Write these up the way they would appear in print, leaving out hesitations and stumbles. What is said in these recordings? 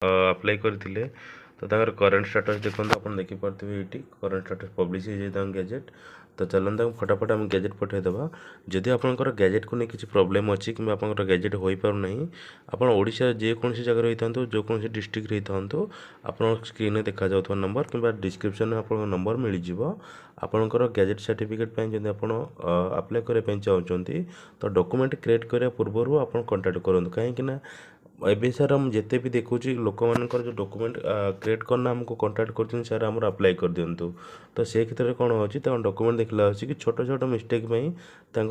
Apply करथिले तो ताकर current status देखो आप देखिपे ये करंट स्टेटस पब्लिश हो गैजेट। तो चलते फटाफट आम गैजेट पठेदेवा। जदि आपंकर गैजेट को नहीं किसी प्रोब्लेम अच्छी कि आप गैजेट हो पारना आप ओडिशा जेकोसी जगह रही था जो कौन डिस्ट्रिक्ट रही था आप स्क्रीन में देखा जाता नंबर कि डिस्क्रिप्शन में आप नंबर मिल जाव। आपंकर गैजेट सर्टिफिकेट जब आप अप्लाई करने चाहते तो डॉक्यूमेंट क्रिएट करने पूर्व आप कांटेक्ट करूँ कहीं एबे सर हम जिते भी देखुँ लोक मान जो डॉक्यूमेंट क्रिएट करना आमको कांटेक्ट कर सर आम अप्लाई कर दिंतु। तो से क्षेत्र में कौन हो डॉक्यूमेंट देखला कि छोट छोट मिस्टेक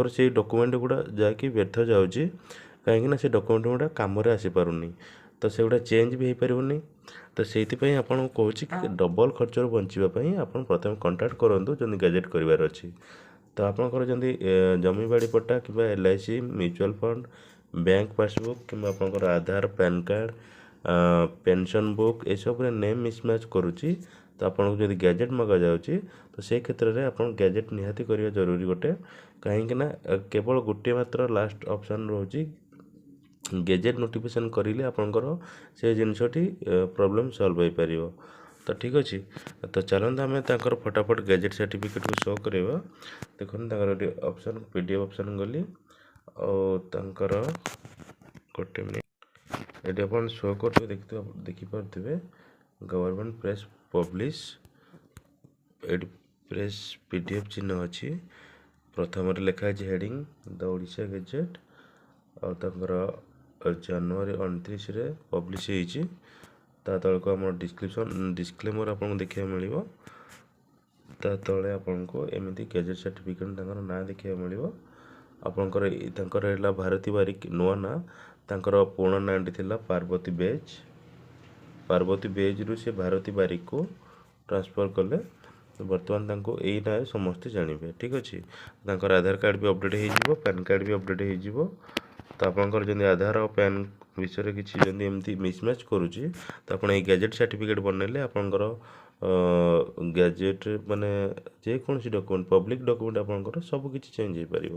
से डॉक्यूमेंट गुड़ा जाकि व्यर्थ जाऊँगी कहीं से डॉक्यूमेंट गुड़ा कम आसीपारूनी तो से गुड़ा चेंज भी हो पारनी। तो से आपको कहूँ कि डबल खर्च बचापी आप प्रथम कांटेक्ट करूँ जब गैजेट करार अच्छी। तो आपंकर जमी जमी बाड़ी पट्टा कि LIC mutual fund bank passbook कि आपंकर आधार पैन कार्ड पेंशन बुक ये सब नेम मिसमैच करुच्ची तो आपको जब गैजेट मगा जाऊँगी तो से क्षेत्र में आप गैजेट निहाती करवा जरूरी गोटे कहीं केवल गोटे मात्र लास्ट ऑप्शन रोचे गैजेट नोटिफिकेशन करेंगे आपंकर से जिनसटी प्रॉब्लम सॉल्व हो पार। तो ठीक अच्छे तो चलते आम फटाफट गैजेट सर्टिफिकेट को शो करवा। देखते ऑप्शन PDF ऑप्शन गली और गोटे मिनट ये आप शो कर देखिपे गवर्नमेंट प्रेस पब्लिश ये प्रेस PDF चिन्ह अच्छी प्रथम लिखाई हेडिंग द ओडिशा गैजेट और जनवरी 29 पब्लिश होती तल को आम डिस्क्लेमर आपको देखा मिल तले आपको एमती गैजेट सर्टिफिकेट ना देखा मिल आपंकर भारती बारिक नुआ ना तांकर पूर्ण नाटी थिला पार्वती बेज रु से भारती बारिक को ट्रांसफर कले तो बर्तमान यही ना समस्ते जानवे। ठीक अच्छे आधार कार्ड भी अपडेट हो पैन कार्ड भी अपडेट हो। तो आपंकर जब आधार और पैन विषय किसी एमती मिसमैच करुच्ची तो आप गैजेट सर्टिफिकेट बनइले आपंकर गैजेट माने जेकोसी डॉक्यूमेंट पब्लिक डॉक्यूमेंट आपंकर सबकि चेंज हो पार।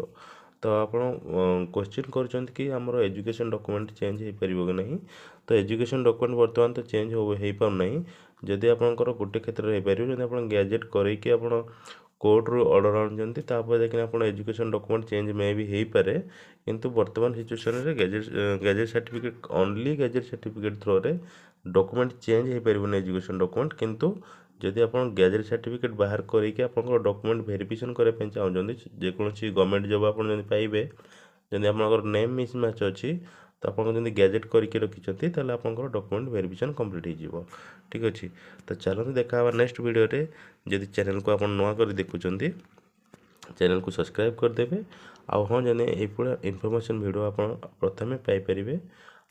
तो आप क्वेश्चन कर कि आमर एजुकेशन डॉक्यूमेंट चेंज हो पार कि नहीं तो एजुकेशन डॉक्यूमेंट बर्तमान तो चेंज हो पारना जदि आपंकर गोटे क्षेत्र में हो पार जब आप गैजेट करके आप कोर्ट रू ऑर्डर आनुंट देखिए आप एजुकेशन डॉक्यूमेंट चेंज मे भी हो पारे किंतु वर्तमान सिचुएशन रे gazette certificate only gazette certificate through रे डॉक्यूमेंट चेंज हो पार एजुकेशन डॉक्यूमेंट किंतु जदि आप गैजेट सर्टिफिकेट बाहर करके आप डॉक्यूमेंट वेरिफिकेशन करने चाहते जेकोसी गवर्नमेंट जॉब आप पाइबे जब आप नेम मिसमैच अच्छी तो आप गैजेट करके रखिंट आप डॉक्यूमेंट वेरिफिकेशन कंप्लीट हो। ठीक अच्छे तो चलते देखा नेक्स्ट वीडियो रे जदि चैनल को आप नुआ कर देखुं चैनल को सब्सक्राइब करदे आउ हाँ जने ये इनफॉरमेशन वीडियो आप प्रथमे पाइपर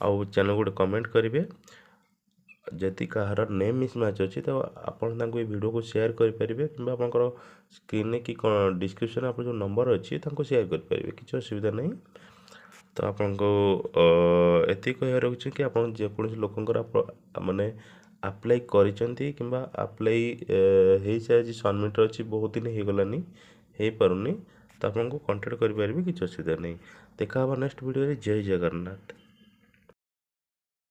आउ चैनल गोटे कमेंट करेंगे जदि कहार नेम मिसमैच अच्छी तो आपन वीडियो को शेयर करेंगे कि आप स्क्रीन कि डिस्क्रिप्शन आप जो नंबर अच्छी शेयर करेंगे किसी असुविधा नहीं। तो आपको ये कह रखुच्छे कि आप जेकोसी लोकंर माने अप्लाई करिसेंती किंबा अप्लाई हो सारी सबमिट अच्छी बहुत दिन हो गलानी हो पारुनी तो आपको कांटेक्ट करेंगे किसी असुविधा नहीं। देखा नेक्स्ट वीडियो जय जगन्नाथ।